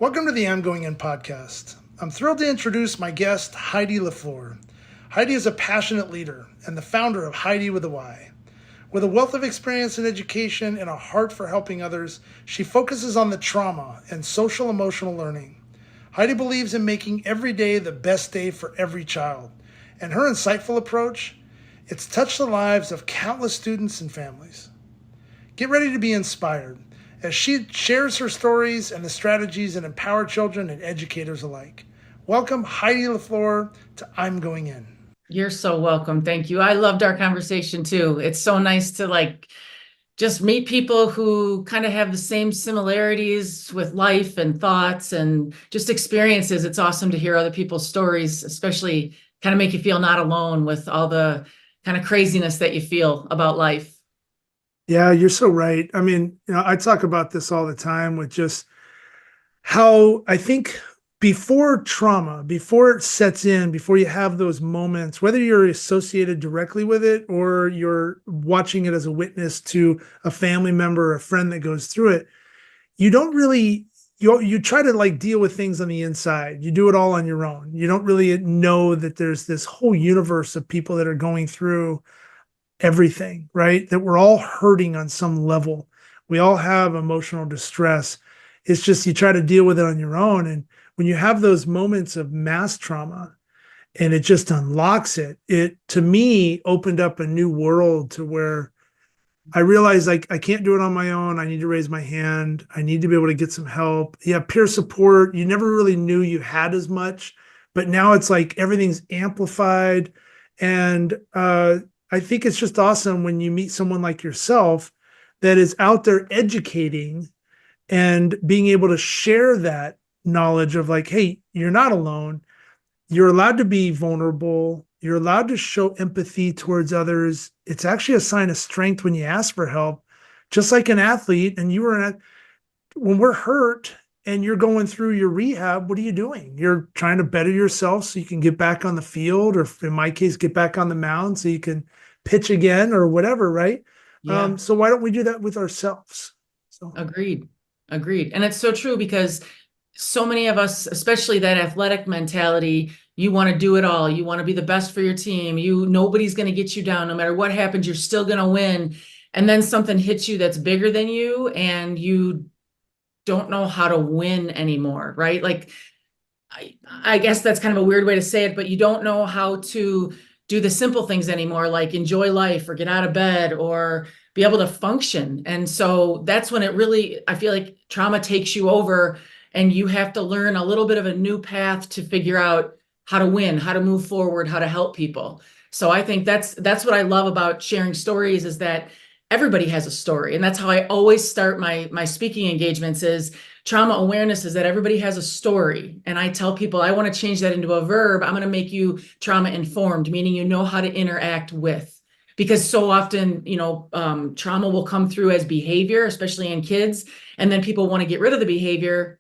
Welcome to the I'm Going In podcast. I'm thrilled to introduce my guest, Heidy LaFleur. Heidy is a passionate leader and the founder of Heidy with a Y. With a wealth of experience in education and a heart for helping others, she focuses on the trauma and social emotional learning. Heidy believes in making every day the best day for every child. And her insightful approach, it's touched the lives of countless students and families. Get ready to be inspired as she shares her stories and the strategies that empower children and educators alike. Welcome, Heidy LaFleur, to I'm Going In. You're so welcome. Thank you. I loved our conversation too. It's so nice to just meet people who kind of have the same similarities with life and thoughts and just experiences. It's awesome to hear other people's stories, especially kind of make you feel not alone with all the kind of craziness that you feel about life. Yeah, you're so right. I mean, I talk about this all the time with just how I think before trauma, before it sets in, before you have those moments, whether you're associated directly with it or you're watching it as a witness to a family member or a friend that goes through it, you don't really you try to deal with things on the inside. You do it all on your own. You don't really know that there's this whole universe of people that are going through everything, right? That we're all hurting on some level. We all have emotional distress. It's just you try to deal with it on your own. And when you have those moments of mass trauma and it just unlocks it, it to me opened up a new world to where I realized I can't do it on my own. I need to raise my hand. I need to be able to get some help. Yeah, peer support. You never really knew you had as much, but now it's like everything's amplified. And I think it's just awesome when you meet someone like yourself that is out there educating and being able to share that knowledge of hey, you're not alone. You're allowed to be vulnerable. You're allowed to show empathy towards others. It's actually a sign of strength when you ask for help, just like an athlete. And when we're hurt and you're going through your rehab, what are you doing? You're trying to better yourself so you can get back on the field, or in my case, get back on the mound so you can pitch again or whatever, right? Yeah. So why don't we do that with ourselves? So Agreed. And it's so true because so many of us, especially that athletic mentality, you want to do it all. You want to be the best for your team. Nobody's going to get you down. No matter what happens, you're still going to win. And then something hits you that's bigger than you and you don't know how to win anymore, right? I guess that's kind of a weird way to say it, but you don't know how to do the simple things anymore, like enjoy life or get out of bed or be able to function. And so that's when I feel like trauma takes you over and you have to learn a little bit of a new path to figure out how to win, how to move forward, how to help people. So I think that's what I love about sharing stories is that everybody has a story. And that's how I always start my speaking engagements is trauma awareness is that everybody has a story. And I tell people, I want to change that into a verb. I'm going to make you trauma informed, meaning you know how to interact with. Because so often, trauma will come through as behavior, especially in kids. And then people want to get rid of the behavior.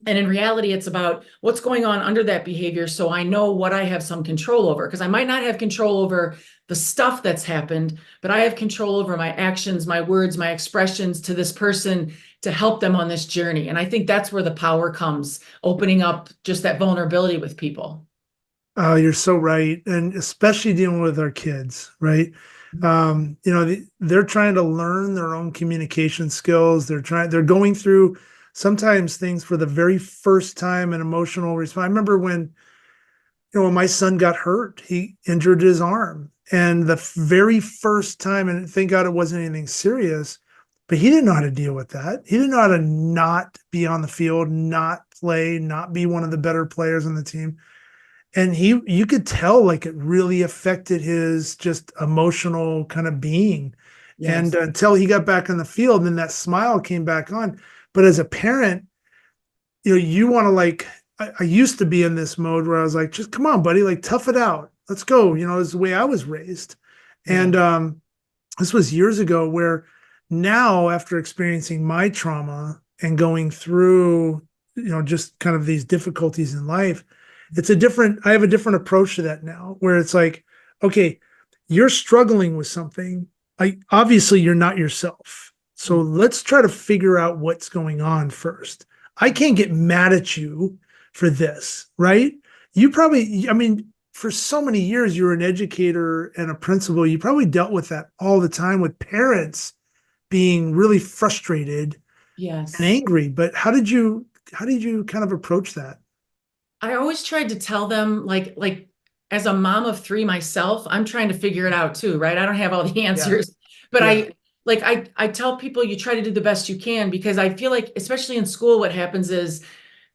And in reality, it's about what's going on under that behavior. So I know what I have some control over, because I might not have control over the stuff that's happened, but I have control over my actions, my words, my expressions to this person to help them on this journey. And I think that's where the power comes, opening up just that vulnerability with people. you're so right. And especially dealing with our kids, right? They're trying to learn their own communication skills. They're going through sometimes things for the very first time, an emotional response. I remember when my son got hurt, he injured his arm. And the very first time, and thank God it wasn't anything serious, but he didn't know how to deal with that. He didn't know how to not be on the field, not play, not be one of the better players on the team. And you could tell it really affected his just emotional kind of being. Yes. And until he got back on the field, and then that smile came back on. But as a parent, you want to I used to be in this mode where I was like, just come on, buddy, tough it out. Let's go. It's the way I was raised. And this was years ago where now after experiencing my trauma and going through, just kind of these difficulties in life, I have a different approach to that now where it's like, okay, you're struggling with something. Obviously you're not yourself. So let's try to figure out what's going on first. I can't get mad at you for this, right? You probably, I mean, for so many years, you were an educator and a principal. You probably dealt with that all the time with parents being really frustrated and Yes. angry. But how did you kind of approach that? I always tried to tell them, like as a mom of three myself, I'm trying to figure it out too, right? I don't have all the Yeah, answers, but yeah, I tell people you try to do the best you can, because I feel like, especially in school, what happens is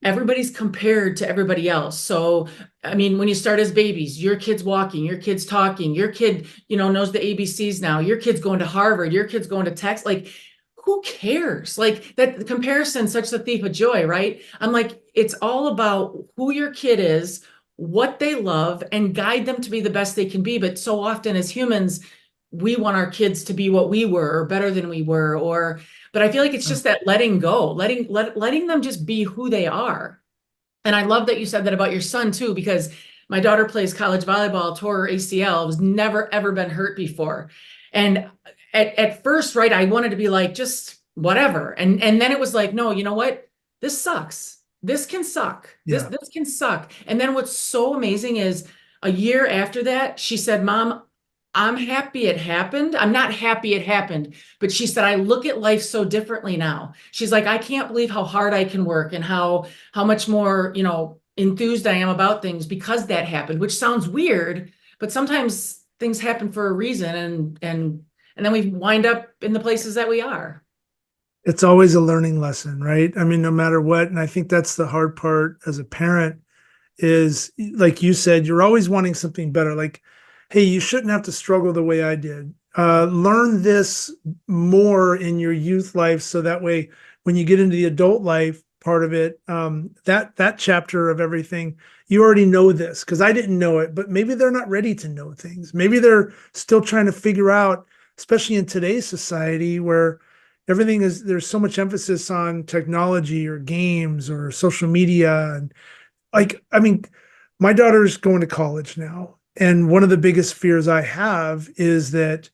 everybody's compared to everybody else. So, I mean, when you start as babies, your kid's walking, your kid's talking, your kid, knows the ABCs now, your kid's going to Harvard, your kid's going to Texas. Like, who cares? Like, that the comparison's such the thief of joy, right? I'm like, it's all about who your kid is, what they love, and guide them to be the best they can be. But so often as humans, we want our kids to be what we were or better than we were, or but I feel like it's just that letting go, letting them just be who they are. And I love that you said that about your son too, because my daughter plays college volleyball, tore her ACL, was never ever been hurt before. And at first, right, I wanted to be like, just whatever. And then it was like, no, you know what? This sucks. This can suck. This yeah. this can suck. And then what's so amazing is a year after that, she said, Mom, I'm happy it happened. I'm not happy it happened, but she said, I look at life so differently now. She's like, I can't believe how hard I can work and how much more, enthused I am about things because that happened, which sounds weird, but sometimes things happen for a reason, and then we wind up in the places that we are. It's always a learning lesson, right? I mean, no matter what. And I think that's the hard part as a parent is, like you said, you're always wanting something better. Like, hey, you shouldn't have to struggle the way I did. Learn this more in your youth life, so that way, when you get into the adult life part of it, that chapter of everything, you already know this because I didn't know it. But maybe they're not ready to know things. Maybe they're still trying to figure out, especially in today's society where everything is there's so much emphasis on technology or games or social media and like I mean my daughter's going to college now, and one of the biggest fears I have is that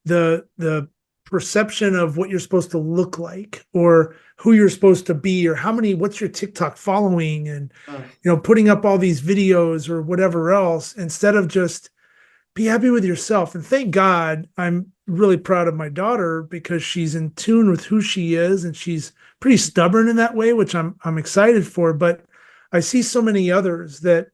the perception of what you're supposed to look like or who you're supposed to be or what's your TikTok following and Oh, putting up all these videos or whatever else instead of just be happy with yourself. And thank God I'm really proud of my daughter because she's in tune with who she is and she's pretty stubborn in that way, which I'm excited for. But I see so many others that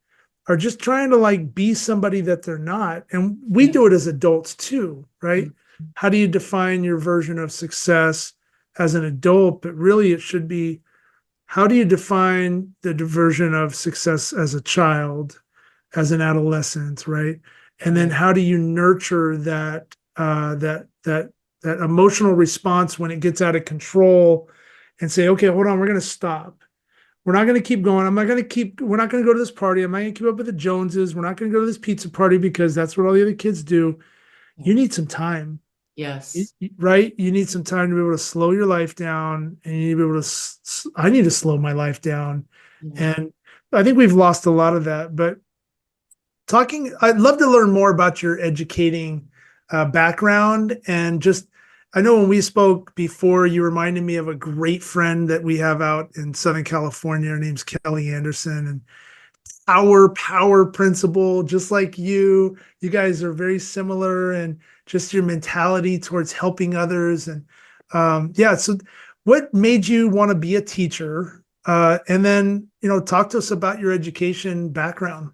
are just trying to like be somebody that they're not. And we yeah. do it as adults too, right? Mhm. How do you define your version of success as an adult? But really it should be, how do you define the version of success as a child, as an adolescent, right? And then Right. how do you nurture that emotional response when it gets out of control and say, okay, hold on, we're going to stop. We're not going to keep going. We're not going to go to this party. I'm not going to keep up with the Joneses. We're not going to go to this pizza party because that's what all the other kids do. Yeah. You need some time, Yes. right? You need some time to be able to slow your life down and you need to be able to, I need to slow my life down. Yeah. And I think we've lost a lot of that, but I'd love to learn more about your educating background and just. I know when we spoke before, you reminded me of a great friend that we have out in Southern California. Her name's Kelly Anderson, and our power principle, just like you. You guys are very similar, and just your mentality towards helping others. And yeah, so what made you want to be a teacher? And then talk to us about your education background.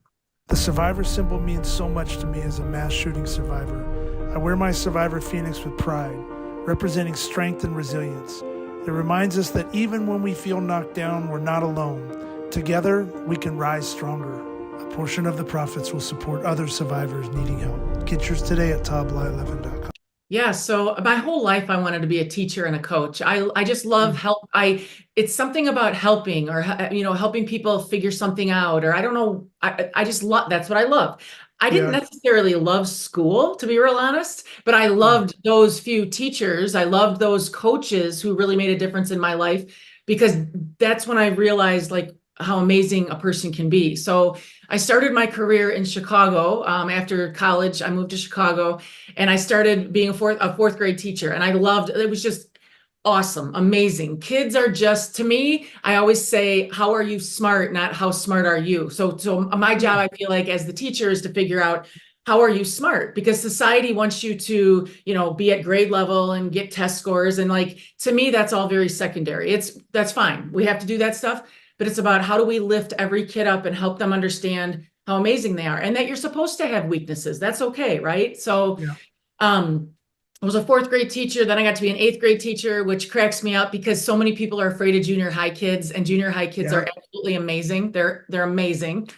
The survivor symbol means so much to me as a mass shooting survivor. I wear my survivor phoenix with pride, representing strength and resilience. It reminds us that even when we feel knocked down, we're not alone. Together, we can rise stronger. A portion of the profits will support other survivors needing help. Get yours today at toddblyleven.com. Yeah, so my whole life I wanted to be a teacher and a coach. I just love help. It's something about helping or helping people figure something out, or I don't know. I just love, that's what I love. I didn't Yeah, necessarily love school, to be real honest, but I loved those few teachers. I loved those coaches who really made a difference in my life, because that's when I realized like how amazing a person can be. So I started my career in Chicago. After college, I moved to Chicago and I started being a fourth grade teacher. And I loved, it was just awesome, amazing. Kids are just, to me, I always say, how are you smart, not how smart are you? So my job, I feel like as the teacher, is to figure out, how are you smart? Because society wants you to, be at grade level and get test scores. And like, to me, that's all very secondary. That's fine. We have to do that stuff, but it's about how do we lift every kid up and help them understand how amazing they are, and that you're supposed to have weaknesses. That's okay, right? So, Yeah. I was a fourth grade teacher. Then I got to be an eighth grade teacher, which cracks me up because so many people are afraid of junior high kids, and junior high kids Yeah. are absolutely amazing. They're amazing.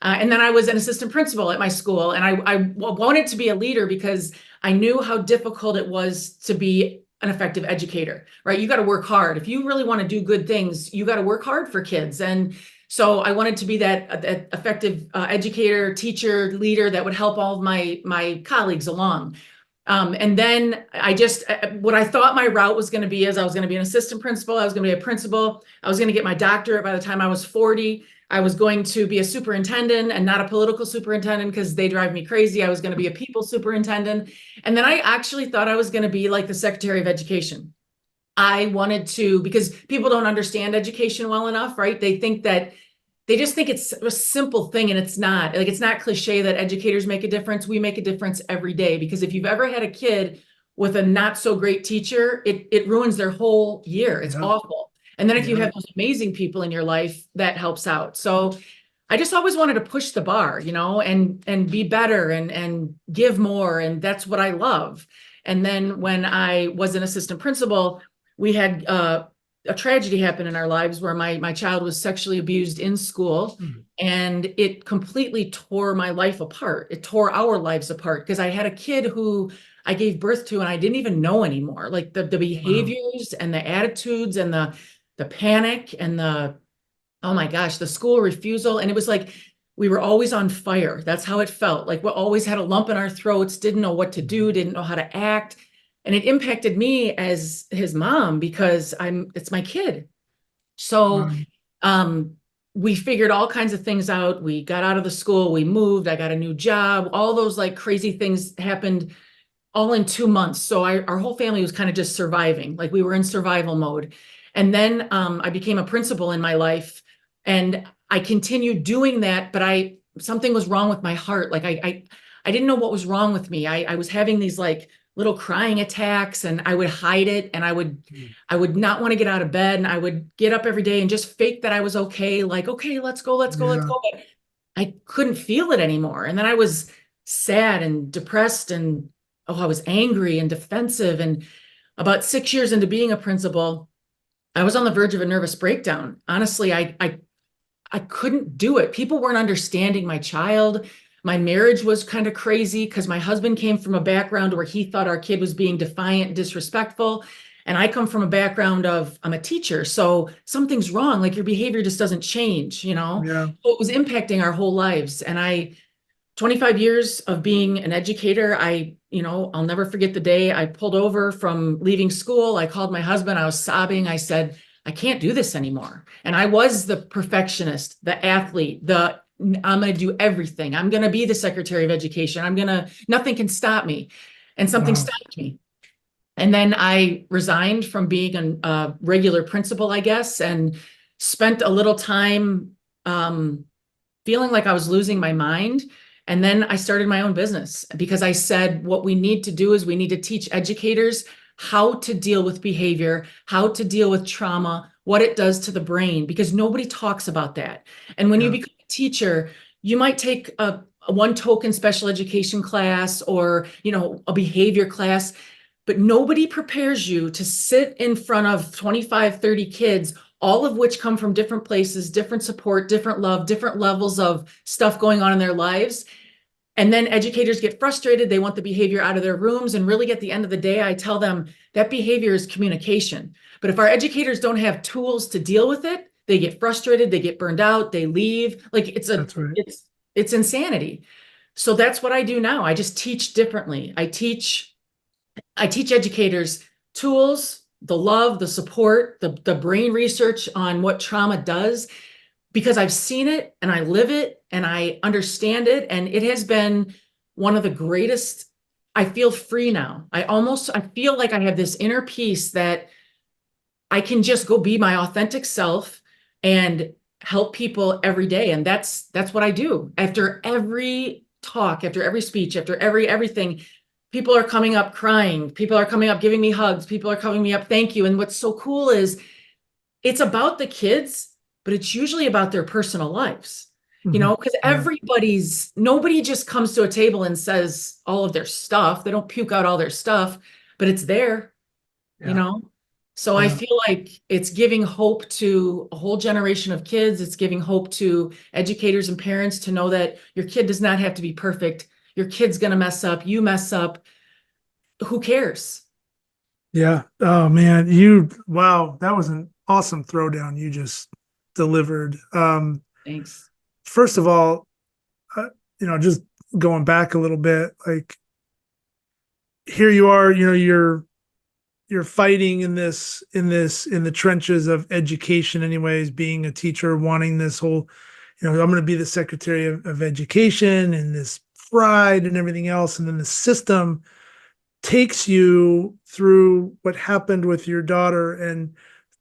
And then I was an assistant principal at my school, and I wanted to be a leader because I knew how difficult it was to be an effective educator, right? You got to work hard. If you really want to do good things, you got to work hard for kids. And so I wanted to be that effective educator, teacher, leader that would help all of my colleagues along. And then what I thought my route was going to be is I was going to be an assistant principal. I was going to be a principal. I was going to get my doctorate by the time I was 40. I was going to be a superintendent and not a political superintendent because they drive me crazy. I was going to be a people superintendent. And then I actually thought I was going to be like the Secretary of Education. I wanted to, because people don't understand education well enough, right? They just think it's a simple thing, and it's not. Like, it's not cliche that educators make a difference. We make a difference every day, because if you've ever had a kid with a not so great teacher, it ruins their whole year. It's Yeah. awful. And then if you Yeah. have those amazing people in your life, that helps out. So I just always wanted to push the bar, and be better and give more. And that's what I love. And then when I was an assistant principal, we had a tragedy happened in our lives where my child was sexually abused in school, and it completely tore my life apart. It tore our lives apart because I had a kid who I gave birth to and I didn't even know anymore. Like the Wow. behaviors and the attitudes and the panic and oh my gosh, the school refusal. And it was like we were always on fire. That's how it felt. Like we always had a lump in our throats, didn't know what to do, didn't know how to act. And it impacted me as his mom because it's my kid. So Wow. um, we figured all kinds of things out. We got out of the school, we moved, I got a new job, all those like crazy things happened all in 2 months. So our whole family was kind of just surviving, like we were in survival mode. And then I became a principal in my life, and I continued doing that, but something was wrong with my heart. Like I didn't know what was wrong with me. I was having these like little crying attacks, and I would hide it, and I would not want to get out of bed, and I would get up every day and just fake that I was okay, like, okay, let's go, let's go, let's Yeah. go. But I couldn't feel it anymore. And then I was sad and depressed, and I was angry and defensive. And about 6 years into being a principal, I was on the verge of a nervous breakdown. Honestly, I couldn't do it. People weren't understanding my child. My marriage was kind of crazy because my husband came from a background where he thought our kid was being defiant and disrespectful. And I come from a background of I'm a teacher. So something's wrong. Like your behavior just doesn't change, Yeah. So it was impacting our whole lives. And 25 years of being an educator, I'll never forget the day I pulled over from leaving school. I called my husband. I was sobbing. I said, I can't do this anymore. And I was the perfectionist, the athlete, I'm going to do everything. I'm going to be the Secretary of Education. Nothing can stop me. And something Wow. stopped me. And then I resigned from being a regular principal, I guess, and spent a little time feeling like I was losing my mind. And then I started my own business because I said, what we need to do is we need to teach educators how to deal with behavior, how to deal with trauma, what it does to the brain, because nobody talks about that. And when you Yeah. become a teacher, you might take a one token special education class or, a behavior class, but nobody prepares you to sit in front of 25, 30 kids, all of which come from different places, different support, different love, different levels of stuff going on in their lives. And then educators get frustrated. They want the behavior out of their rooms. And really, at the end of the day, I tell them that behavior is communication. But if our educators don't have tools to deal with it, they get frustrated, they get burned out, they leave. Like That's right. it's insanity. So that's what I do now. I just teach differently. I teach educators tools, the love, the support, the brain research on what trauma does, because I've seen it and I live it and I understand it. And it has been one of the greatest. I feel free now. I feel like I have this inner peace that I can just go be my authentic self and help people every day. And that's what I do. After every talk, after every speech, after everything, people are coming up crying. People are coming up giving me hugs. People are coming me up, thank you. And what's so cool is it's about the kids, but it's usually about their personal lives, because Yeah. nobody just comes to a table and says all of their stuff. They don't puke out all their stuff, but it's there, you Yeah. know? So I Yeah. feel like it's giving hope to a whole generation of kids. It's giving hope to educators and parents to know that your kid does not have to be perfect. Your kid's going to mess up. You mess up. Who cares? Yeah. Oh man, wow, that was an awesome throwdown you just delivered. Thanks. First of all, uh, just going back a little bit, like here you are, you're fighting in the trenches of education anyways, being a teacher, wanting this whole, I'm going to be the secretary of education and this pride and everything else. And then the system takes you through what happened with your daughter and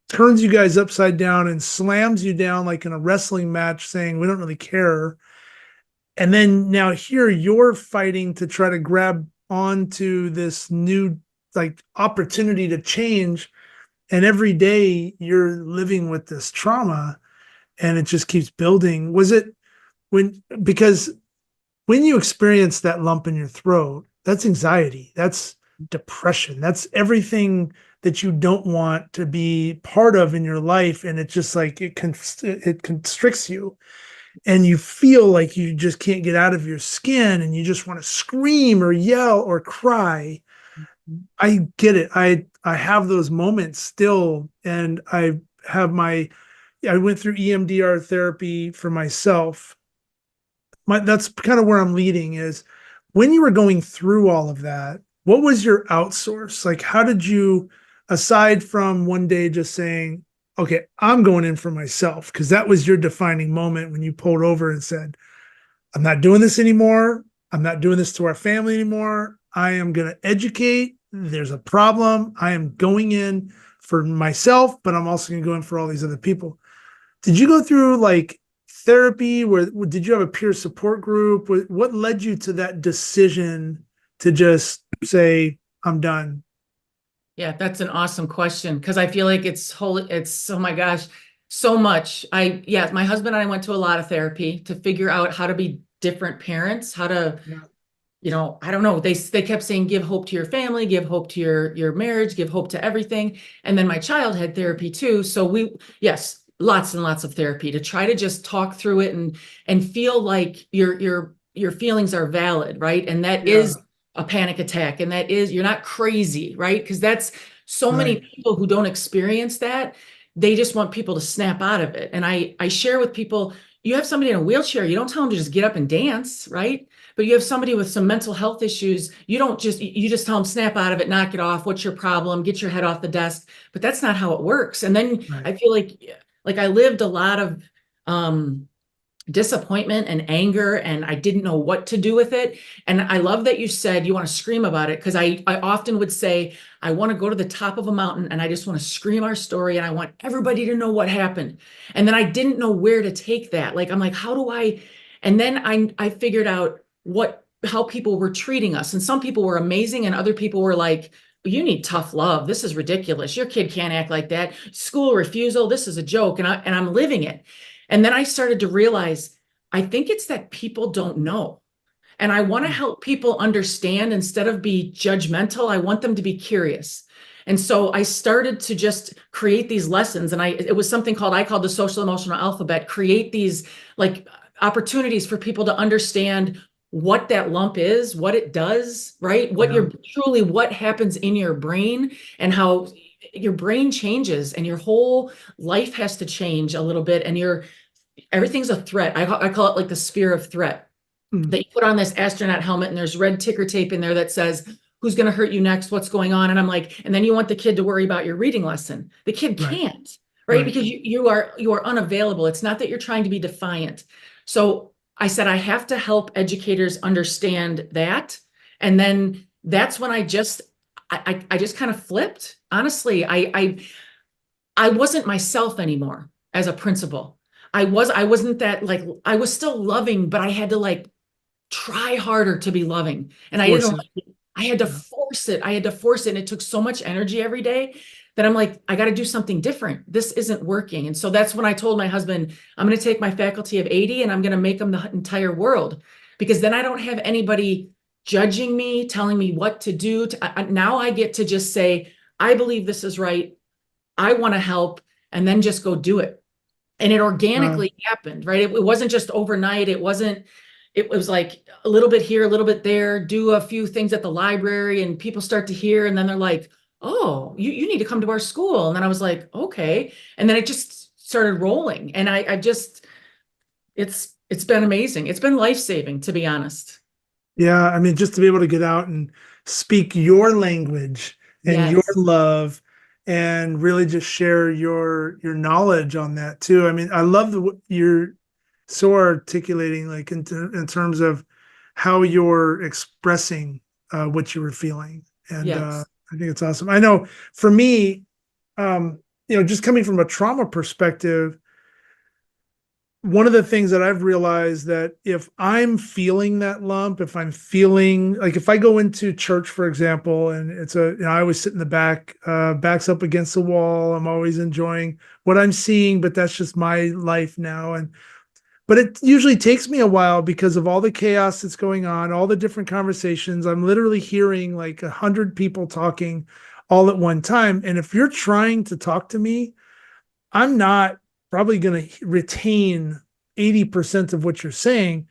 turns you guys upside down and slams you down like in a wrestling match, saying, we don't really care. And then now here you're fighting to try to grab onto this new like opportunity to change. And every day you're living with this trauma and it just keeps building. Was it because when you experience that lump in your throat, that's anxiety, that's depression, that's everything that you don't want to be part of in your life. And it just like it constricts you and you feel like you just can't get out of your skin and you just want to scream or yell or cry. I get it. I have those moments still, and I went through EMDR therapy for myself. That's kind of where I'm leading is when you were going through all of that, what was your outsource? Like, how did you, aside from one day just saying, okay, I'm going in for myself, because that was your defining moment when you pulled over and said, I'm not doing this anymore. I'm not doing this to our family anymore. I am going to educate. There's a problem. I am going in for myself, but I'm also going to go in for all these other people. Did you go through like therapy? Where did you have a peer support group? What led you to that decision to just say, I'm done? Yeah, that's an awesome question because I feel like it's oh my gosh, so much. Yeah, my husband and I went to a lot of therapy to figure out how to be different parents, how to, Yeah. I don't know. They kept saying give hope to your family, give hope to your marriage, give hope to everything. And then my child had therapy too. So yes, lots and lots of therapy to try to just talk through it and feel like your feelings are valid, right? And that Yeah. is a panic attack and that is you're not crazy, right? Because that's so many Right. people who don't experience that. They just want people to snap out of it. And I share with people, you have somebody in a wheelchair, you don't tell them to just get up and dance, right? But you have somebody with some mental health issues, you just tell them snap out of it, knock it off. What's your problem? Get your head off the desk. But that's not how it works. And then Right. I feel like I lived a lot of disappointment and anger, and I didn't know what to do with it. And I love that you said you want to scream about it, because I often would say, I want to go to the top of a mountain and I just want to scream our story and I want everybody to know what happened. And then I didn't know where to take that. Like, I'm like, how do I? And then I figured out how people were treating us. And some people were amazing and other people were like, you need tough love. This is ridiculous. Your kid can't act like that. School refusal. This is a joke. And I'm living it. And then I started to realize, I think it's that people don't know. And I want to help people understand instead of be judgmental. I want them to be curious. And so I started to just create these lessons. And it was something I called the social emotional alphabet, create these like opportunities for people to understand what that lump is, what it does, right? Yeah. What happens in your brain and how your brain changes and your whole life has to change a little bit. And everything's a threat. I call it like the sphere of threat, Mm. that you put on this astronaut helmet and there's red ticker tape in there that says, who's going to hurt you next? What's going on? And I'm like, and then you want the kid to worry about your reading lesson. The kid Right. can't, right? Right. Because you are unavailable. It's not that you're trying to be defiant. So I said, I have to help educators understand that. And then that's when I just kind of flipped. Honestly, I wasn't myself anymore as a principal. I wasn't that, like, I was still loving, but I had to like try harder to be loving. And I didn't Force like it. it. I had to Yeah. force it. I had to force it. And it took so much energy every day that I'm like, I got to do something different. This isn't working. And so that's when I told my husband, I'm going to take my faculty of 80 and I'm going to make them the entire world, because then I don't have anybody judging me, telling me what to do. Now I get to just say, I believe this is right. I want to help, and then just go do it. And it Uh, organically happened, right? It wasn't just overnight. It was like a little bit here, a little bit there, do a few things at the library, and people start to hear, and then they're like, oh, you need to come to our school. And then I was like, okay. And then it just started rolling. And I just, it's been amazing. It's been life-saving, to be honest. yeah. I mean, just to be able to get out and speak your language and your Yes. love and really just share your knowledge on that too. I mean, I love you're so articulating, like in terms of how you're expressing what you were feeling. And Yes. I think it's awesome. I know for me, just coming from a trauma perspective, one of the things that I've realized that if I'm feeling that lump, if I'm feeling like if I go into church, for example, and I always sit in the back, backs up against the wall. I'm always enjoying what I'm seeing, but that's just my life now. But it usually takes me a while because of all the chaos that's going on, all the different conversations. I'm literally hearing like 100 people talking all at one time. And if you're trying to talk to me, I'm not probably going to retain 80% of what you're saying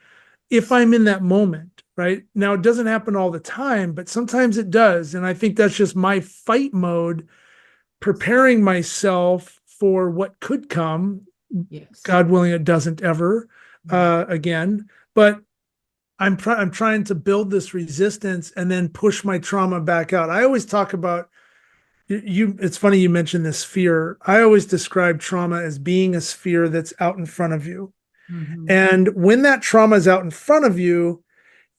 if I'm in that moment, right? Now, it doesn't happen all the time, but sometimes it does. And I think that's just my fight mode, preparing myself for what could come. Yes. God willing, it doesn't ever Right. again. But I'm trying to build this resistance and then push my trauma back out. I always talk about it's funny you mentioned this fear. I always describe trauma as being a sphere that's out in front of you. Mhm. And when that trauma is out in front of you,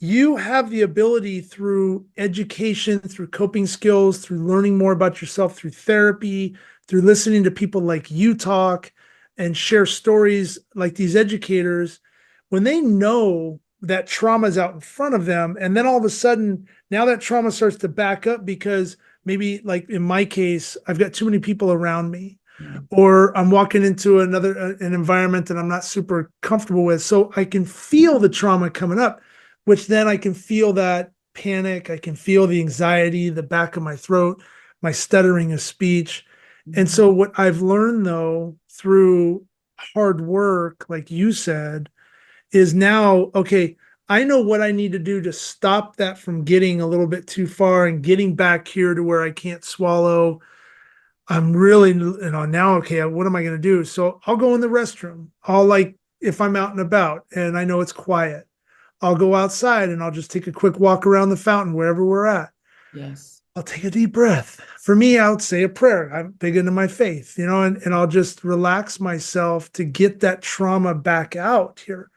you have the ability through education, through coping skills, through learning more about yourself, through therapy, through listening to people like you talk and share stories like these educators, when they know that trauma is out in front of them, and then all of a sudden, now that trauma starts to back up because maybe, like in my case, I've got too many people around me, Yeah. or I'm walking into an environment that I'm not super comfortable with. So I can feel the trauma coming up, which then I can feel that panic. I can feel the anxiety, the back of my throat, my stuttering of speech. And Mhm. so what I've learned though through hard work, like you said, is now, okay, I know what I need to do to stop that from getting a little bit too far and getting back here to where I can't swallow. I'm really, now, okay, what am I going to do? So I'll go in the restroom. If I'm out and about and I know it's quiet, I'll go outside and I'll just take a quick walk around the fountain wherever we're at. Yes. I'll take a deep breath. For me, I would say a prayer. I'm big into my faith, and I'll just relax myself to get that trauma back out here.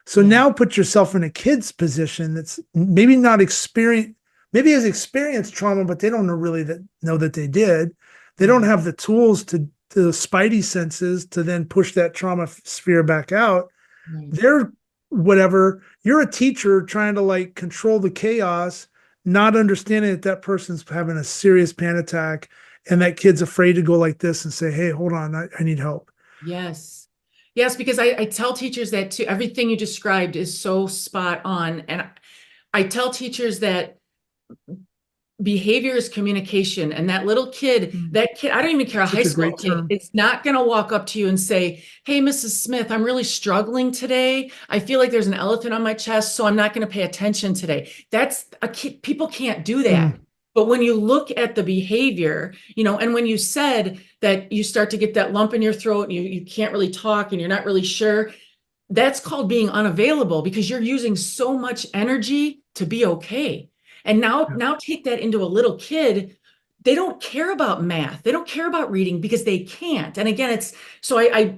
So Yeah. now put yourself in a kid's position that's maybe not experienced, maybe has experienced trauma, but they don't know that they did. They don't Right. have the tools to the spidey senses to then push that trauma sphere back out. Right. They're whatever. You're a teacher trying to like control the chaos, not understanding that that person's having a serious panic attack, and that kid's afraid to go like this and say, "Hey, hold on, I need help." Yes. Yes, because I tell teachers that too. Everything you described is so spot on. And I tell teachers that behavior is communication. And that little kid, Mm, that kid, I don't even care, a high such a school great kid, term. it's not going to walk up to you and say, hey, Mrs. Smith, I'm really struggling today. I feel like there's an elephant on my chest, so I'm not going to pay attention today. That's a kid. People can't do that. Mm, But when you look at the behavior, and when you said that you start to get that lump in your throat and you can't really talk and you're not really sure, that's called being unavailable because you're using so much energy to be okay. And yeah, now take that into a little kid. They don't care about math. They don't care about reading because they can't. And again, it's so I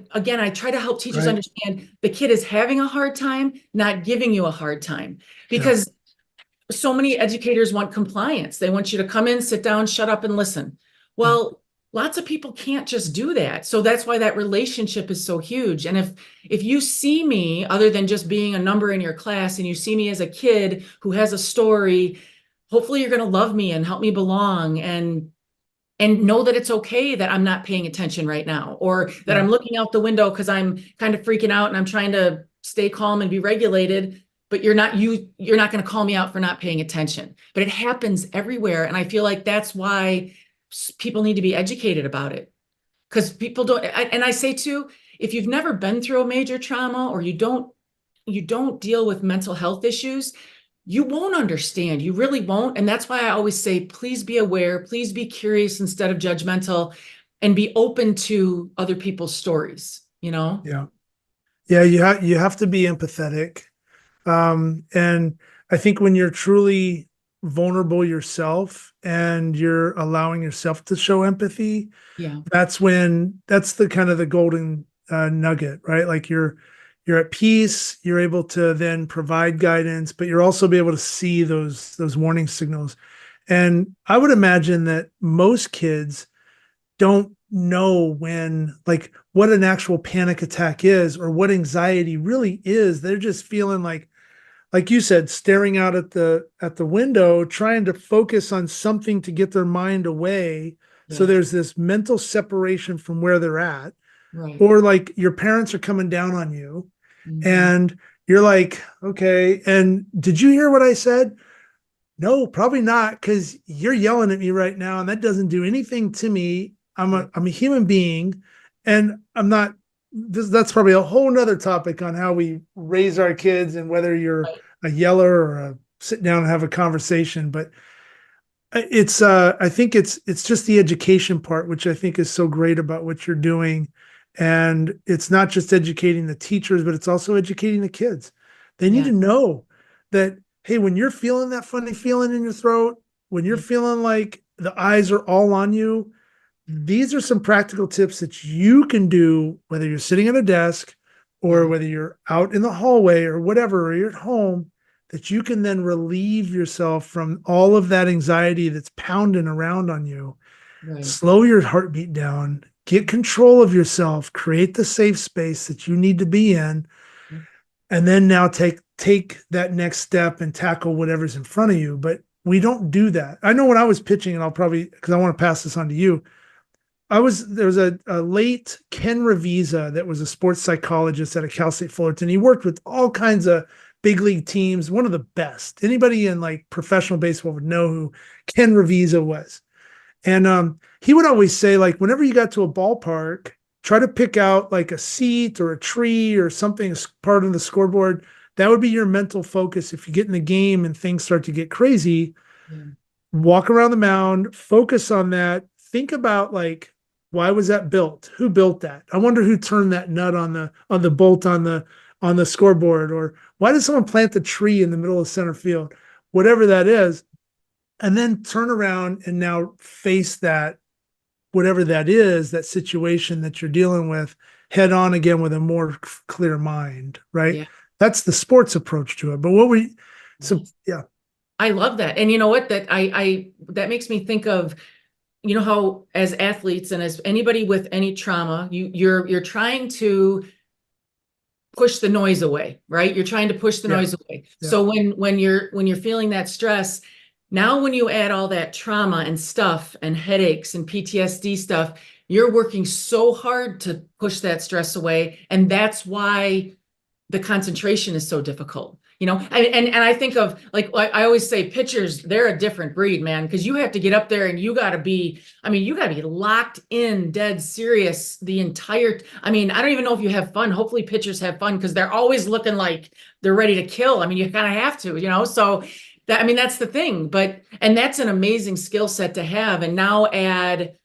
try to help teachers right. understand the kid is having a hard time, not giving you a hard time. Yeah. Because so many educators want compliance. They want you to come in, sit down, shut up, and listen. Yeah. Well, lots of people can't just do that. So that's why that relationship is so huge. And if you see me other than just being a number in your class, and you see me as a kid who has a story, hopefully you're going to love me and help me belong, and know that it's okay that I'm not paying attention right now, or that Yeah. I'm looking out the window because I'm kind of freaking out and I'm trying to stay calm and be regulated. But you're not going to call me out for not paying attention. But it happens everywhere. And I feel like that's why people need to be educated about it. Because people don't, and I say too, if you've never been through a major trauma, or you don't deal with mental health issues, you won't understand. You really won't. And that's why I always say, please be aware, please be curious instead of judgmental, and be open to other people's stories, you know? Yeah. Yeah. You have to be empathetic. And I think when you're truly vulnerable yourself and you're allowing yourself to show empathy, Yeah. that's the kind of the golden nugget, right? Like you're at peace, you're able to then provide guidance, but you're also be able to see those warning signals. And I would imagine that most kids don't know when, like, what an actual panic attack is or what anxiety really is. They're just feeling like you said, staring out at the window, trying to focus on something to get their mind away. So Yeah. there's this mental separation from where they're at, Right. or like your parents are coming down on you, Mhm. and you're like, okay, and did you hear what I said? No, probably not, because you're yelling at me right now, and that doesn't do anything to me. Right. I'm a human being, and I'm not. That's probably a whole nother topic on how we raise our kids and whether you're Right. a yeller or a sit down and have a conversation. But it's I think it's just the education part, which I think is so great about what you're doing. And it's not just educating the teachers, but it's also educating the kids. They need Yeah. to know that, hey, when you're feeling that funny feeling in your throat, when you're Yeah. feeling like the eyes are all on you, these are some practical tips that you can do, whether you're sitting at a desk or Yeah. whether you're out in the hallway or whatever, or you're at home, that you can then relieve yourself from all of that anxiety that's pounding around on you. Right. Slow your heartbeat down, get control of yourself, create the safe space that you need to be in, and then now take that next step and tackle whatever's in front of you. But we don't do that. I know when I was pitching, and I'll probably, because I want to pass this on to you, there was a late Ken Revisa that was a sports psychologist at a Cal State Fullerton. He worked with all kinds of big league teams, one of the best. Anybody in like professional baseball would know who Ken Revisa was. And he would always say, like, whenever you got to a ballpark, try to pick out like a seat or a tree or something as part of the scoreboard. That would be your mental focus. If you get in the game and things start to get crazy, Yeah. walk around the mound, focus on that. Think about, like, why was that built? Who built that? I wonder who turned that nut on the bolt on the scoreboard, or why did someone plant the tree in the middle of center field? Whatever that is, and then turn around and now face that, whatever that is, that situation that you're dealing with, head on again with a more clear mind, right? Yeah. That's the sports approach to it. But what we, so Yes. yeah, I love that. And you know what? That makes me think of, how as athletes and as anybody with any trauma, you're trying to push the noise away, right? You're trying to push the yeah, noise away. yeah, So when you're feeling that stress, now when you add all that trauma and stuff and headaches and PTSD stuff, you're working so hard to push that stress away. And that's why the concentration is so difficult. And I think of, like I always say, pitchers, they're a different breed, man, because you have to get up there and you got to be locked in, dead serious the entire. I don't even know if you have fun. Hopefully pitchers have fun because they're always looking like they're ready to kill. You kind of have to. So that's the thing. And that's an amazing skill set to have. And now add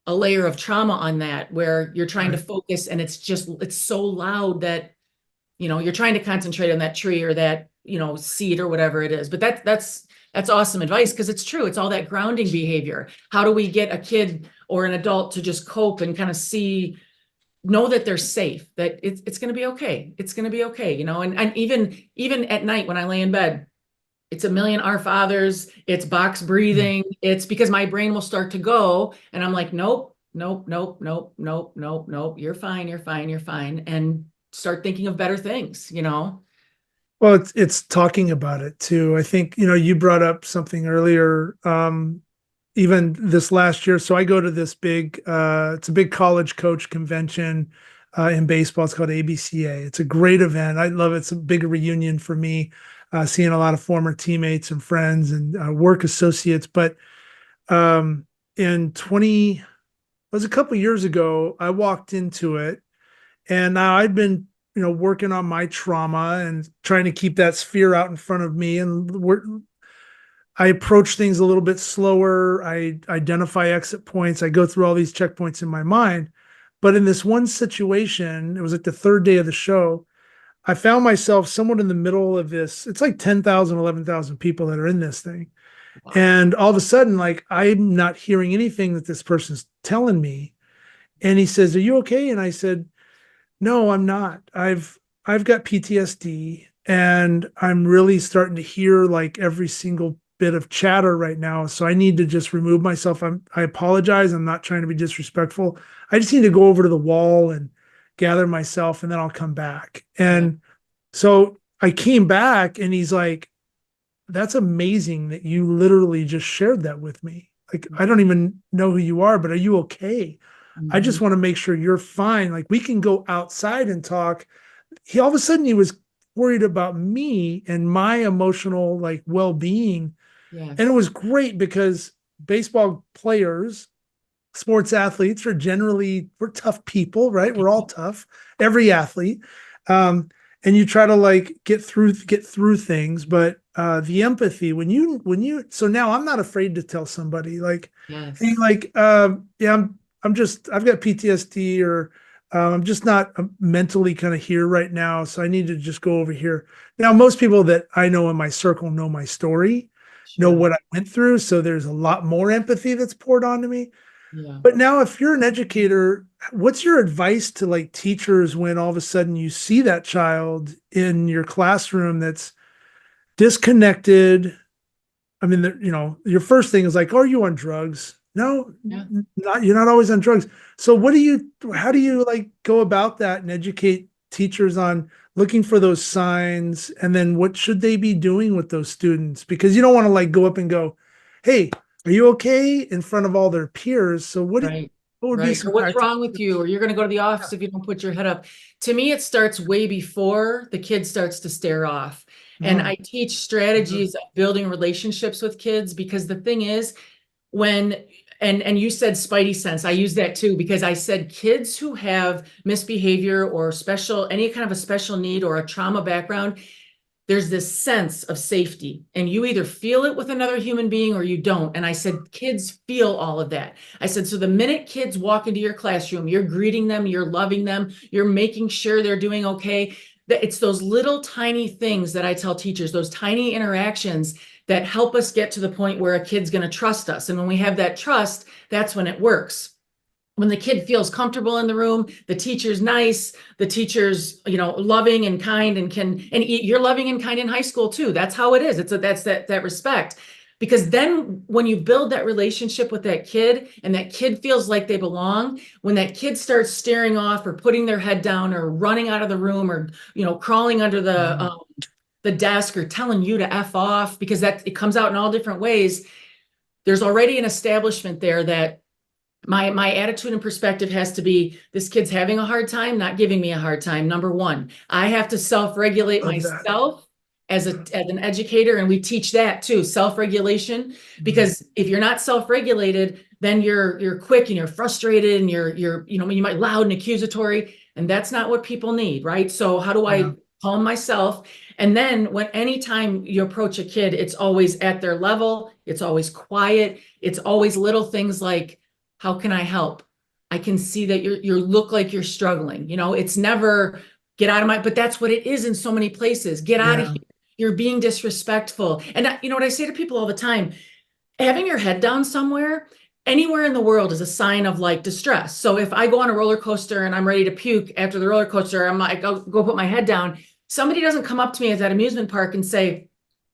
a layer of trauma on that, where you're trying to right. focus and it's so loud that you're trying to concentrate on that tree or that, seed or whatever it is. But that's awesome advice, because it's true. It's all that grounding behavior. How do we get a kid or an adult to just cope and kind of know that they're safe, that it's going to be okay. It's going to be okay. And even at night when I lay in bed, it's a million our fathers, it's box breathing, it's because my brain will start to go and I'm like, nope, nope, nope, nope, nope, nope, nope, you're fine, you're fine, you're fine. And start thinking of better things, you know? Well, it's talking about it too. I think, you brought up something earlier, even this last year. So I go to this it's a big college coach convention in baseball. It's called ABCA. It's a great event. I love it. It's a big reunion for me, seeing a lot of former teammates and friends and work associates. But in 20, it was a couple years ago, I walked into it, and now I'd been, working on my trauma and trying to keep that sphere out in front of me. And I approach things a little bit slower. I identify exit points. I go through all these checkpoints in my mind. But in this one situation, it was like the third day of the show, I found myself somewhat in the middle of this. It's like 10,000, 11,000 people that are in this thing. Wow. And all of a sudden, like, I'm not hearing anything that this person's telling me. And he says, "Are you okay?" And I said, "No, I'm not. I've got PTSD, and I'm really starting to hear like every single bit of chatter right now. So I need to just remove myself. I apologize. I'm not trying to be disrespectful. I just need to go over to the wall and gather myself, and then I'll come back." Yeah. And so I came back, and he's like, "That's amazing that you literally just shared that with me. Like, I don't even know who you are, but are you okay? I Mhm. just want to make sure you're fine. Like, we can go outside and talk." He all of a sudden he was worried about me and my emotional like well-being. And it Yes. was great because baseball players, sports athletes we're tough people, right? We're all tough, every athlete. Um, and you try to like get through things, but the empathy so now I'm not afraid to tell somebody like, "Hey, Yes. like, yeah, I've got PTSD, or I'm just not mentally kind of here right now, so I need to just go over here." Now, most people that I know in my circle know my story, know Sure. what I went through, so there's a lot more empathy that's poured onto me. Yeah. But now, if you're an educator, what's your advice to like teachers when all of a sudden you see that child in your classroom that's disconnected? I mean, your first thing is like, "Are you on drugs?" No, Yeah. not, you're not always on drugs. So how do you like go about that and educate teachers on looking for those signs? And then what should they be doing with those students? Because you don't want to like go up and go, "Hey, are you okay?" in front of all their peers. So Right. what would be Right. Or some what's practical wrong with you? tips? Or you're going to go to the Yeah. office if you don't put your head up. To me, it starts way before the kid starts to stare off. And Mm, I teach mhm. strategies of building relationships with kids because the thing is, when and you said spidey sense, I use that too, because I said kids who have misbehavior or special, any kind of a special need or a trauma background, there's this sense of safety, and you either feel it with another human being or you don't. And I said kids feel all of that. I said, so the minute kids walk into your classroom, you're greeting them, you're loving them, you're making sure they're doing okay. It's those little tiny things that I tell teachers, those tiny interactions that help us get to the point where a kid's going to trust us. And when we have that trust, that's when it works. When the kid feels comfortable in the room, the teacher's nice, the teacher's, loving and kind, and you're loving and kind in high school too. That's how it is. That's that respect. Because then when you build that relationship with that kid and that kid feels like they belong, when that kid starts staring off or putting their head down or running out of the room or, crawling under Mhm. the desk or telling you to F off, because that it comes out in all different ways. There's already an establishment there that my attitude and perspective has to be, this kid's having a hard time, not giving me a hard time. Number one, I have to self-regulate Love that. myself as an educator, and we teach that too, self-regulation. Mhm. Because if you're not self-regulated, then you're quick and you're frustrated and you're you might loud and accusatory, and that's not what people need, right? So how do Yeah. I calm myself? And then when anytime you approach a kid, it's always at their level, it's always quiet, it's always little things like, how can I help? I can see that you look like you're struggling. It's never get out of my, but that's what it is in so many places. Get out of Yeah. here. You're being disrespectful. And you know what I say to people all the time, having your head down somewhere, anywhere in the world is a sign of like distress. So if I go on a roller coaster and I'm ready to puke after the roller coaster, I'm like, go put my head down. Somebody doesn't come up to me at that amusement park and say,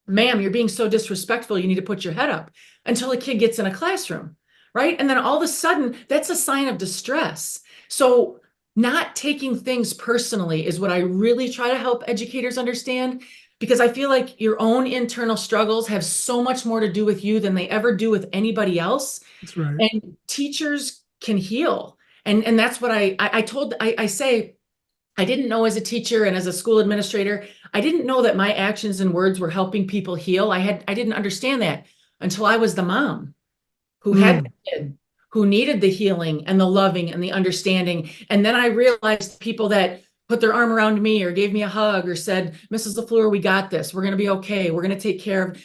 ma'am, you're being so disrespectful. You need to put your head up, until a kid gets in a classroom, right? And then all of a sudden, that's a sign of distress. So not taking things personally is what I really try to help educators understand, because I feel like your own internal struggles have so much more to do with you than they ever do with anybody else. That's right. And teachers can heal. And that's what I say, I didn't know as a teacher and as a school administrator, I didn't know that my actions and words were helping people heal. I didn't understand that until I was the mom who had Mm, the kid, who needed the healing and the loving and the understanding. And then I realized people that put their arm around me or gave me a hug or said, Mrs. LaFleur, we got this. We're going to be okay. We're going to take care of.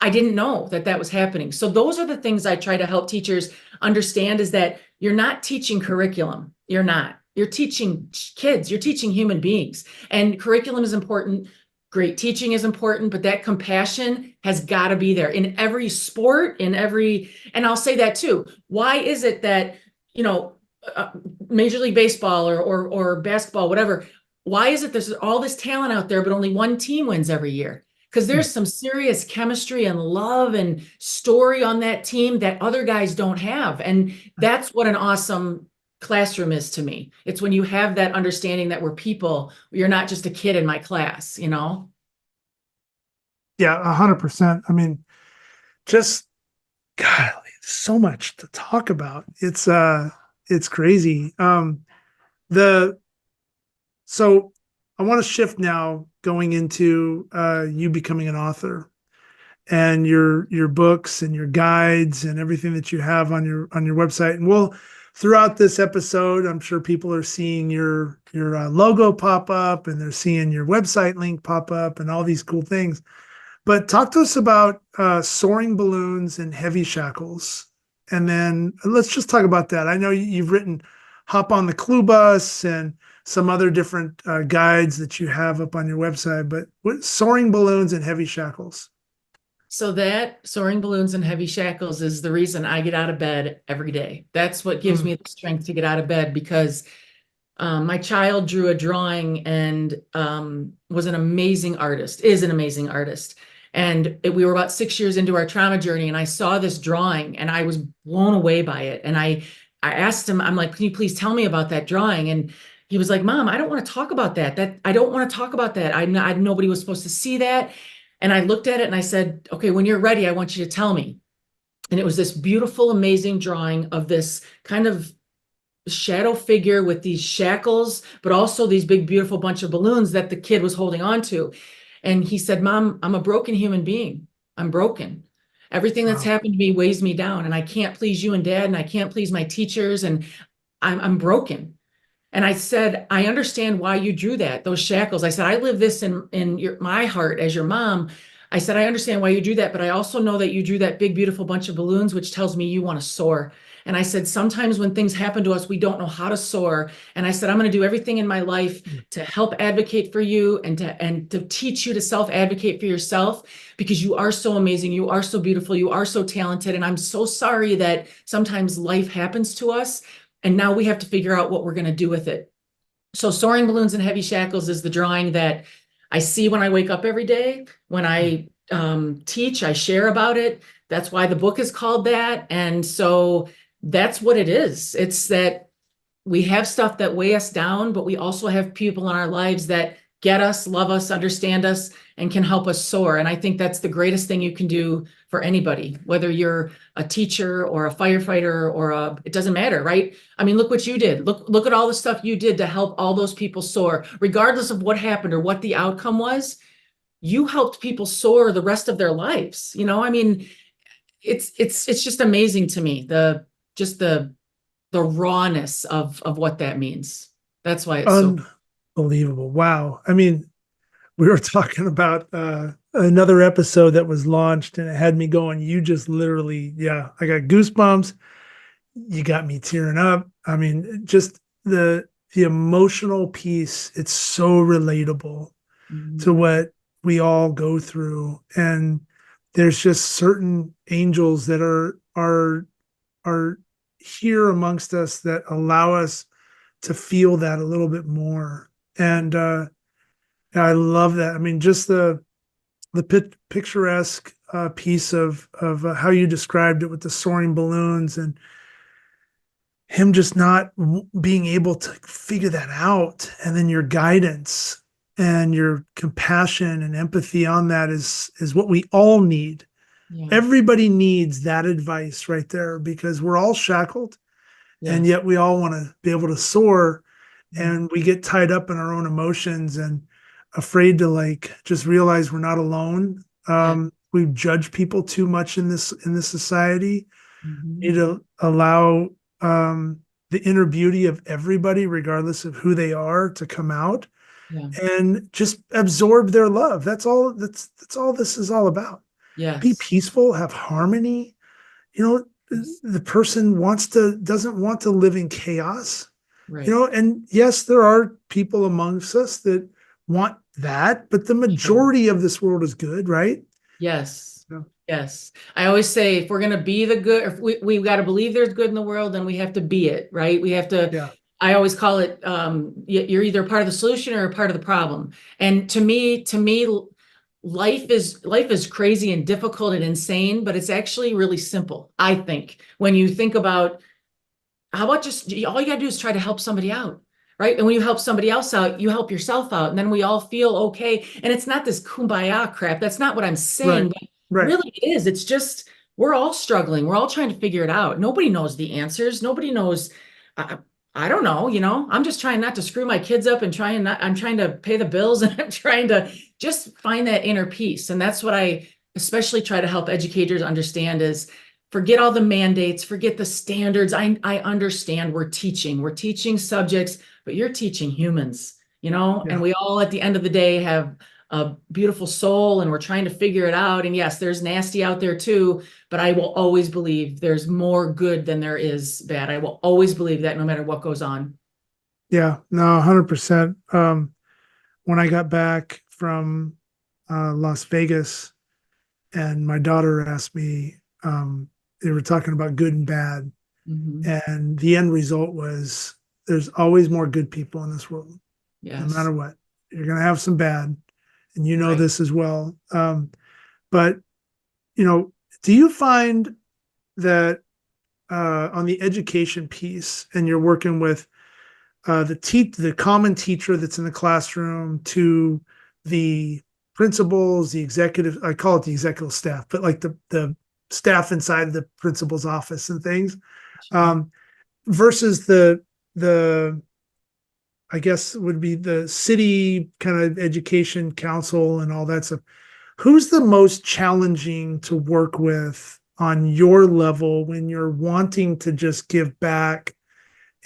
I didn't know that that was happening. So those are the things I try to help teachers understand, is that you're not teaching curriculum. You're not. You're teaching kids. You're teaching human beings. And curriculum is important. Great teaching is important, but that compassion has got to be there in every sport, in every, and I'll say that too. Why is it that, you know, Major League Baseball or basketball, whatever, why is it there's all this talent out there, but only one team wins every year? Because there's some serious chemistry and love and story on that team that other guys don't have. And that's what an awesome classroom is to me. It's when you have that understanding that we're people, you're not just a kid in my class, you know? yeah, 100%. I mean, just God, so much to talk about. It's crazy. The So I want to shift now, going into you becoming an author, and your books and your guides and everything that you have on your website. And we'll, throughout this episode, I'm sure people are seeing your logo pop up, and they're seeing your website link pop up and all these cool things. But talk to us about soaring balloons and heavy shackles. And then let's just talk about that. I know you've written Hop on the Clue Bus and some other different guides that you have up on your website, but what soaring balloons and heavy shackles? So that soaring balloons and heavy shackles is the reason I get out of bed every day. That's what gives Mm, me the strength to get out of bed, because my child drew a drawing and was an amazing artist, is an amazing artist. And we were about 6 years into our trauma journey, and I saw this drawing and I was blown away by it. And I asked him, I'm like, can you please tell me about that drawing? And he was like, Mom, I don't want to talk about that. I don't want to talk about that. Nobody was supposed to see that. And I looked at it and I said, okay, when you're ready, I want you to tell me. And it was this beautiful, amazing drawing of this kind of shadow figure with these shackles, but also these big, beautiful bunch of balloons that the kid was holding on to. And he said, Mom, I'm a broken human being. I'm broken. Everything that's wow. happened to me weighs me down, and I can't please you and Dad, and I can't please my teachers, and I'm broken. And I said, I understand why you drew that, those shackles. I said, I live this in my heart as your mom. I said, I understand why you drew that, but I also know that you drew that big, beautiful bunch of balloons, which tells me you want to soar. And I said, sometimes when things happen to us, we don't know how to soar. And I said, I'm going to do everything in my life to help advocate for you and to teach you to self-advocate for yourself, because you are so amazing. You are so beautiful. You are so talented. And I'm so sorry that sometimes life happens to us, and now we have to figure out what we're going to do with it. So soaring balloons and heavy shackles is the drawing that I see when I wake up every day. When I teach, I share about it. That's why the book is called that. And so that's what it is. It's that we have stuff that weigh us down, but we also have people in our lives that get us, love us, understand us, and can help us soar. And I think that's the greatest thing you can do for anybody, whether you're a teacher or a firefighter or it doesn't matter, right? I mean, look what you did. Look at all the stuff you did to help all those people soar, regardless of what happened or what the outcome was. You helped people soar the rest of their lives. You know, I mean, it's just amazing to me, just the rawness of what that means. That's why it's so. Unbelievable. Wow. I mean, we were talking about another episode that was launched, and it had me going, you just literally, yeah, I got goosebumps. You got me tearing up. I mean, just the emotional piece, it's so relatable to Mhm. what we all go through. And there's just certain angels that are here amongst us that allow us to feel that a little bit more. And I love that. I mean, just the picturesque piece of how you described it with the soaring balloons and him just not being able to figure that out, and then your guidance and your compassion and empathy on that is what we all need. Yeah. Everybody needs that advice right there because we're all shackled, and Yes. yet we all want to be able to soar, Mhm. and we get tied up in our own emotions and afraid to like just realize we're not alone. Yeah. We judge people too much in this society. We Mhm. need to allow the inner beauty of everybody, regardless of who they are, to come out Yeah. and just absorb their love. That's all. That's all this is all about. Be Yes. peaceful, have harmony. You know, Yes. the person doesn't want to live in chaos. You Right. know, and yes, there are people amongst us that want that, but the Sure. majority of this world is good, right? Yes. Yeah. Yes. I always say if we're going to be the good, if we've got to believe there's good in the world, then we have to be it, right? We have to, Yeah. I always call it, you're either part of the solution or a part of the problem. And to me, life is crazy and difficult and insane, but it's actually really simple. I think when you think about how about just all you got to do is try to help somebody out, right? And when you help somebody else out, you help yourself out, and then we all feel okay. And it's not this kumbaya crap. That's not what I'm saying, Right. but Right. really it is. It's just we're all struggling. We're all trying to figure it out. Nobody knows the answers. Nobody knows. I, I don't know. I'm just trying not to screw my kids up and I'm trying to pay the bills and I'm trying to just find that inner peace. And that's what I especially try to help educators understand is forget all the mandates, forget the standards. I understand we're teaching subjects, but you're teaching humans, and Yeah. we all at the end of the day have a beautiful soul and we're trying to figure it out. And yes, there's nasty out there too, but I will always believe there's more good than there is bad. I will always believe that no matter what goes on. Yeah. No, 100%. When I got back from Las Vegas and my daughter asked me, they were talking about good and bad. Mhm. And the end result was there's always more good people in this world, no Yes. matter what. You're going to have some bad, and you know Right. this as well. But, you know, do you find that on the education piece, and you're working with the common teacher that's in the classroom to the principals, the executive, I call it the executive staff, but like the staff inside the principal's office and things, um, versus the I guess would be the city kind of education council and all that stuff. Who's the most challenging to work with on your level when you're wanting to just give back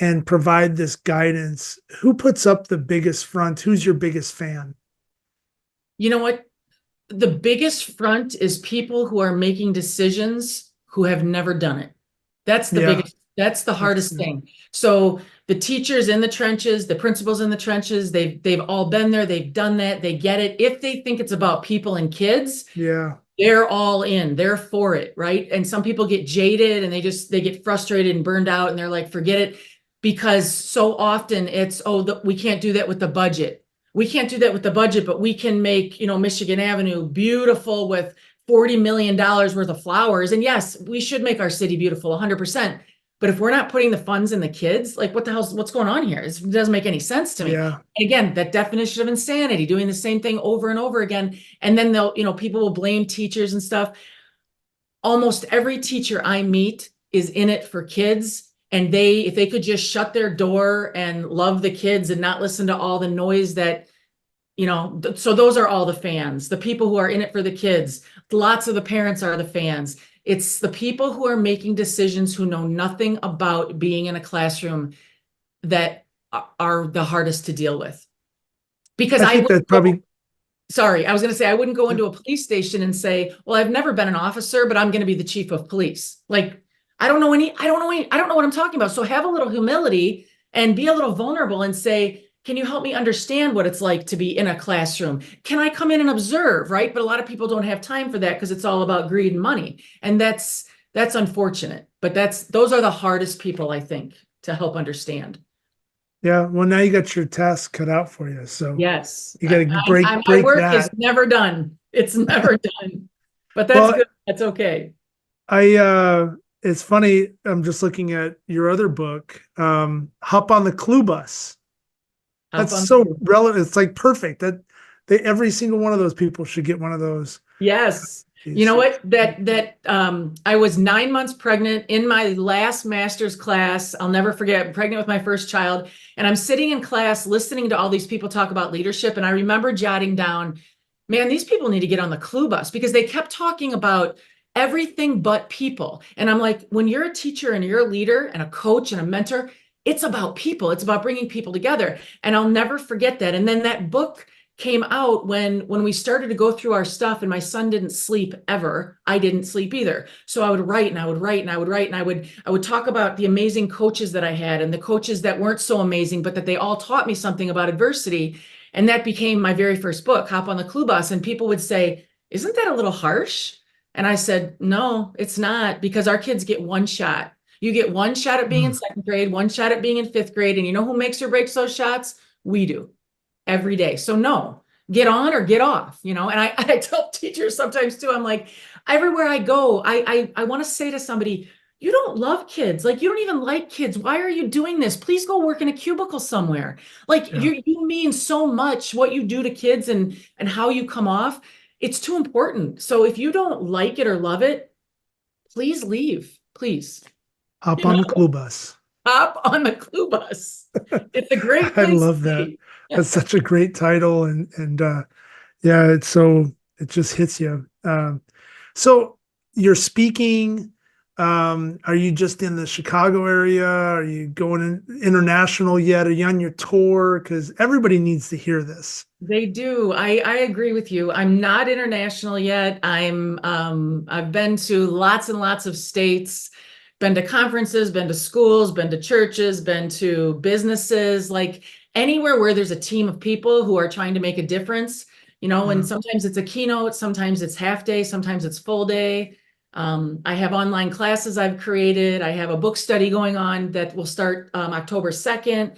and provide this guidance? Who puts up the biggest front? Who's your biggest fan? You know what? The biggest front is people who are making decisions who have never done it. Yeah, That's the that's hardest thing. So the teachers in the trenches, the principals in the trenches, they've all been there, they've done that, they get it. If they think it's about people and kids, yeah, they're all in, they're for it, right? And some people get jaded and they get frustrated and burned out and they're like, forget it. Because so often it's, we can't do that with the budget. We can't do that with the budget, but we can make, Michigan Avenue beautiful with $40 million worth of flowers. And yes, we should make our city beautiful 100%. But if we're not putting the funds in the kids, like what's going on here? It doesn't make any sense to me. yeah, And again, that definition of insanity, doing the same thing over and over again. And then people will blame teachers and stuff. Almost every teacher I meet is in it for kids. And if they could just shut their door and love the kids and not listen to all the noise that, so those are all the fans, the people who are in it for the kids. Lots of the parents are the fans. It's the people who are making decisions who know nothing about being in a classroom that are the hardest to deal with. Because I I think would that go, probably, sorry, I was going to say, I wouldn't go yeah, into a police station and say, well, I've never been an officer, but I'm going to be the chief of police. Like, I don't know what I'm talking about. So have a little humility and be a little vulnerable and say, can you help me understand what it's like to be in a classroom? Can I come in and observe? Right. But a lot of people don't have time for that because it's all about greed and money. And that's unfortunate. But those are the hardest people, I think, to help understand. Yeah. Well, now you got your task cut out for you. So Yes. you got to My break work is that. never done. It's never done. But that's Well, good. That's okay. it's funny. I'm just looking at your other book, Hop on the Clue Bus. Hop That's on. so relevant. It's like perfect. Every single one of those people should get one of those. Yes. You know Geez. what? I was 9 months pregnant in my last master's class. I'll never forget, pregnant with my first child. And I'm sitting in class listening to all these people talk about leadership. And I remember jotting down, man, these people need to get on the clue bus because they kept talking about everything but people. And I'm like, when you're a teacher and you're a leader and a coach and a mentor, it's about people. It's about bringing people together. And I'll never forget that. And then that book came out when we started to go through our stuff, and my son didn't sleep ever. I didn't sleep either. So I would write and I would write and I would write and I would talk about the amazing coaches that I had and the coaches that weren't so amazing, but that they all taught me something about adversity. And that became my very first book, Hop on the Clue Bus. And people would say, isn't that a little harsh? And I said, no, it's not, because our kids get one shot. You get one shot at being in Mm. second grade, one shot at being in fifth grade. And you know who makes or breaks those shots? We do, every day. So no, get on or get off, you know? And I tell teachers sometimes too, I'm like, everywhere I go, I want to say to somebody, you don't love kids. Like, you don't even like kids. Why are you doing this? Please go work in a cubicle somewhere. Like, Yeah. you mean so much what you do to kids and how you come off. It's too important. So if you don't like it or love it, please leave, please. Hop You know, on the Clue Bus. hop on the clue bus. It's a great I place to love that. be. That's such a great title. And yeah, it just hits you. So you're speaking. Are you just in the Chicago area? Are you going international yet? Are you on your tour? Because everybody needs to hear this. They do. I agree with you. I'm not international yet. I've been to lots and lots of states, been to conferences, been to schools, been to churches, been to businesses, like anywhere where there's a team of people who are trying to make a difference, you know, and Yeah. sometimes it's a keynote, sometimes it's half day, sometimes it's full day. I have online classes I've created. I have a book study going on that will start October 2nd.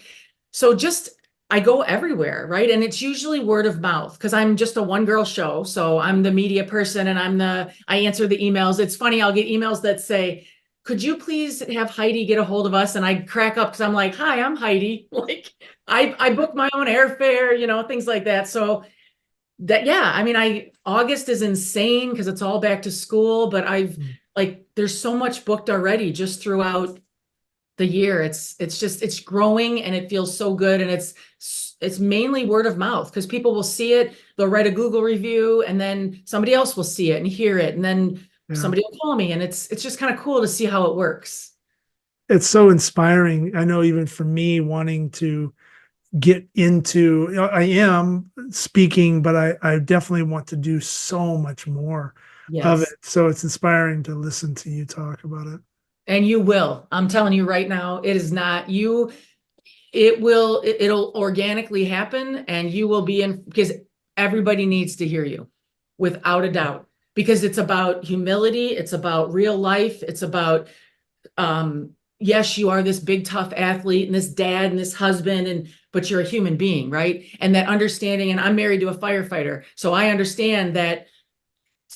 So just I go everywhere, right? And it's usually word of mouth because I'm just a one girl show. So I'm the media person and I answer the emails. It's funny, I'll get emails that say, could you please have Heidi get a hold of us? And I crack up because I'm like, hi, I'm Heidi. Like I book my own airfare, you know, things like that. So that, yeah, I mean, August is insane because it's all back to school, but Mm. like, there's so much booked already just throughout the year. It's growing and it feels so good. And it's mainly word of mouth because people will see it, they'll write a Google review, and then somebody else will see it and hear it. And then Yeah. somebody will call me, and it's just kind of cool to see how it works. It's so inspiring. I know even for me wanting to get into, I am speaking, but I definitely want to do so much more of it. Yes. So it's inspiring to listen to you talk about it. And you will. I'm telling you right now, it is not you. It'll organically happen, and you will be in, because everybody needs to hear you without a doubt, because it's about humility. It's about real life. It's about, yes, you are this big, tough athlete and this dad and this husband, but you're a human being, right? And that understanding, and I'm married to a firefighter. So I understand that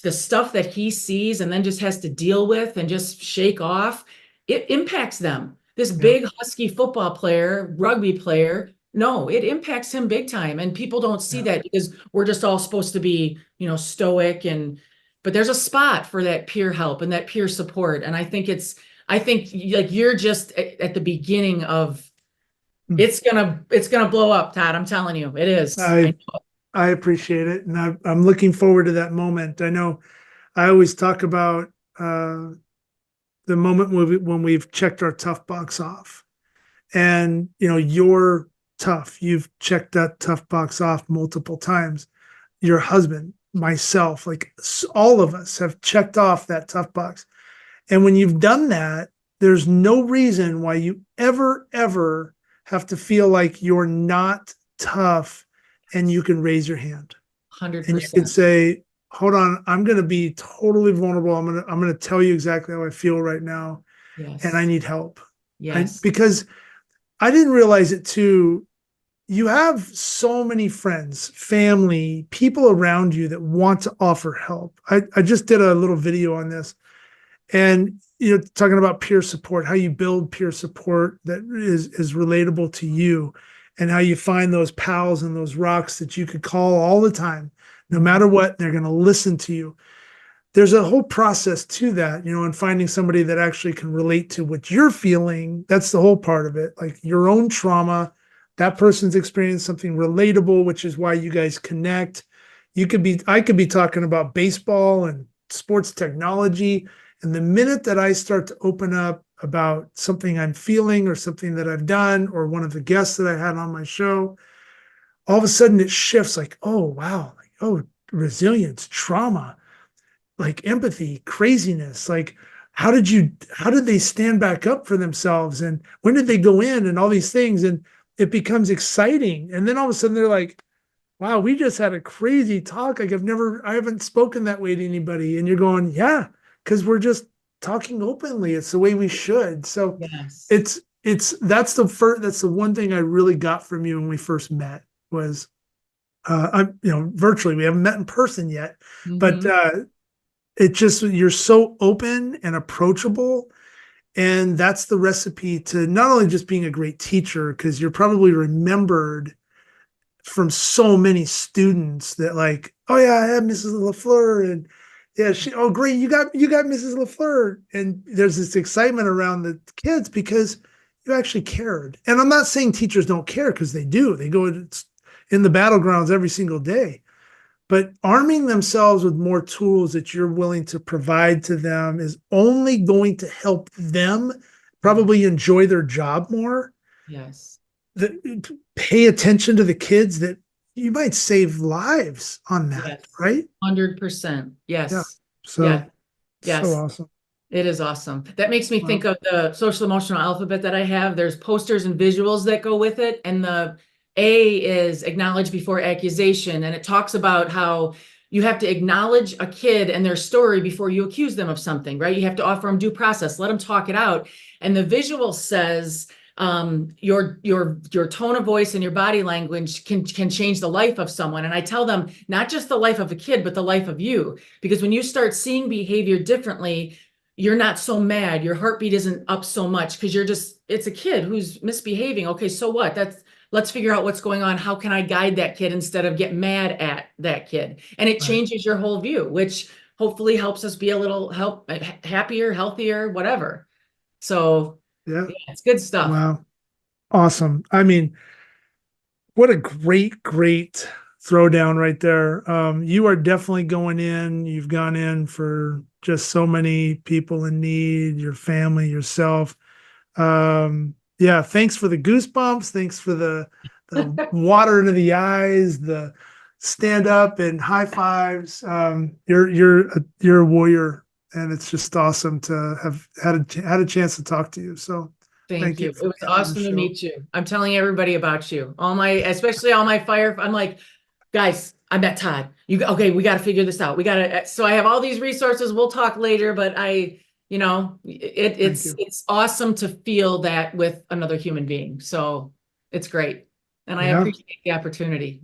the stuff that he sees and then just has to deal with and just shake off, it impacts them. This Yeah. big husky football player, rugby player, no, it impacts him big time. And people don't see Yeah. that because we're just all supposed to be, you know, stoic, but there's a spot for that peer help and that peer support. And I think like you're just at the beginning of, Mm. it's gonna blow up, Todd. I'm telling you, it is. I I appreciate it, and I'm looking forward to that moment. I know I always talk about the moment when we've checked our tough box off, and you're tough. You've checked that tough box off multiple times. Your husband, myself, like all of us have checked off that tough box. And when you've done that, there's no reason why you ever have to feel like you're not tough, and you can raise your hand and you can 100%. say, hold on, I'm going to be totally vulnerable. I'm going to tell you exactly how I feel right now. And I Yes. need help. Yes. Because I didn't realize it too. You have so many friends, family, people around you that want to offer help. I just did a little video on this, and talking about peer support, how you build peer support that is relatable to you, and how you find those pals and those rocks that you could call all the time, no matter what, they're going to listen to you. There's a whole process to that, and finding somebody that actually can relate to what you're feeling. That's the whole part of it. Like your own trauma, that person's experienced something relatable, which is why you guys connect. I could be talking about baseball and sports technology. And the minute that I start to open up about something I'm feeling or something that I've done or one of the guests that I had on my show, all of a sudden it shifts like, oh, wow, like, oh, resilience, trauma, like empathy, craziness, like how did they stand back up for themselves, and when did they go in, and all these things, and it becomes exciting. And then all of a sudden they're like, wow, we just had a crazy talk. Like I haven't spoken that way to anybody. And you're going, yeah, because we're just talking openly. It's the way we should. So Yes. that's the one thing I really got from you when we first met was, I'm, virtually, we haven't met in person yet, but, it just, you're so open and approachable. And that's the recipe to not only just being a great teacher, because you're probably remembered from so many students that like, oh yeah, I have Mrs. LaFleur, and yeah, oh great, you got Mrs. LaFleur. And there's this excitement around the kids because you actually cared. And I'm not saying teachers don't care, because they do. They go in the battlegrounds every single day. But arming themselves with more tools that you're willing to provide to them is only going to help them probably enjoy their job more. Yes. Pay attention to the kids, that you might save lives on that, Yes. right? 100%. Yeah. Yes. So, Yeah. so Yes. awesome. It is awesome. That makes me think Wow. of the social emotional alphabet that I have. There's posters and visuals that go with it. And the A is acknowledge before accusation. And it talks about how you have to acknowledge a kid and their story before you accuse them of something, right? You have to offer them due process, let them talk it out. And the visual says, your tone of voice and your body language can change the life of someone. And I tell them, not just the life of a kid, but the life of you. Because when you start seeing behavior differently, you're not so mad. Your heartbeat isn't up so much because it's a kid who's misbehaving. Okay, so what? Let's figure out what's going on. How can I guide that kid instead of get mad at that kid? And it Right. changes your whole view, which hopefully helps us be a little happier, healthier, whatever. So Yeah. yeah, it's good stuff. Wow. Awesome. I mean, what a great throwdown right there. You are definitely going in. You've gone in for just so many people in need, your family, yourself. Yeah, thanks for the goosebumps. Thanks for the water into the eyes, the stand up and high fives. You're a warrior, and it's just awesome to have had a chance to talk to you. So Thank thank you you. for It was being on the awesome to show. meet you. I'm telling everybody about you. Especially all my fire. I'm like, guys, I met Todd. Okay, we got to figure this out. So I have all these resources. We'll talk later, but Thank you. it's awesome to feel that with another human being. So it's great. And I Yeah. appreciate the opportunity.